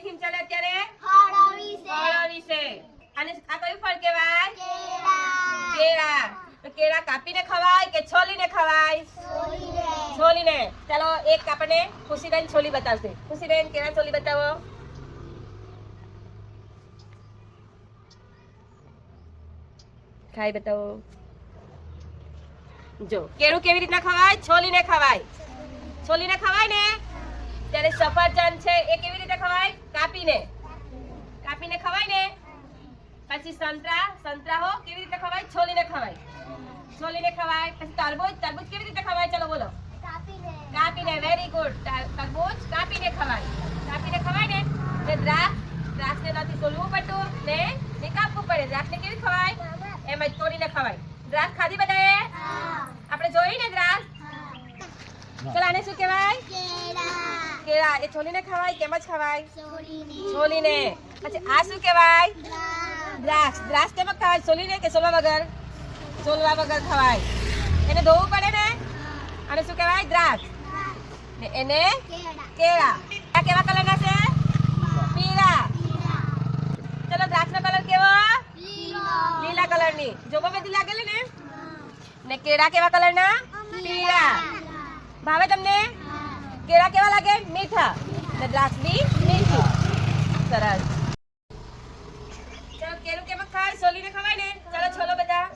કઈ થીમ ચાલે અત્યારે? ફળો વિશે. અને આ કયું ફળ કહેવાય? કેળા. કેળા. તો કેળા કાપીને ખવાય કે છોલીને ખવાય? છોલીને. છોલીને. ચાલો એક આપણને ખુશીબેન છોલી બતાવશે. ખુશીબેન કેળા છોલી બતાવો. ખાઈ બતાવો. જો કેળું કેવી રીતના ખવાય? છોલીને ખવાય. છોલીને ખવાય ને. ત્યારે સફરજન છે એ કેવી રીતે ખવાય? કાપીને. કાપીને ખવાય ને. પછી સંતરા હો કેવી રીતે ખવાય? છોલીને ખવાય. છોલીને ખવાય. પછી તરબૂચ કેવી રીતે ખવાય? ચલો બોલો. કાપીને. Very good. તરબૂચ કાપીને ખવાય. કાપીને ખવાય ને. દ્રાક્ષને નથી છોલવું પડતું ને કાપવું પડે. દ્રાક્ષને કેવી ખવાય? એમ જ તોડીને ખવાય. દ્રાક્ષ ખાધી બધાએ? આપણે જોઈ ને દ્રાક્ષ. ચલો આને શું કહેવાય? કેળા. એ છોલીને ખવાય કેમ જ ખવાય? છોલીને. પછી આ શું કહેવાય? દ્રાક્ષ કેમ ખવાય? છોલીને કે છોલવા વગર? છોલવા વગર ખવાય. એને ધોવું પડે ને. અને શું કહેવાય? દ્રાક્ષ. ને એને કેળા. આ કેવા કલરના છે? પીળા. ચલો દ્રાક્ષનો કલર કેવો? લીલા કલરની. જોવા બધી લાગેલી ને. ને કેળા કેવા કલરના? પીળા. ભાવે તમને? કેળા કેવા લાગે? મીઠા. ને દ્રાક્ષ બી મીઠી. સરસ. ચલો કેળું કેમ ખાય? છોલીને ખવાય ને. ચલો છોલો બધા.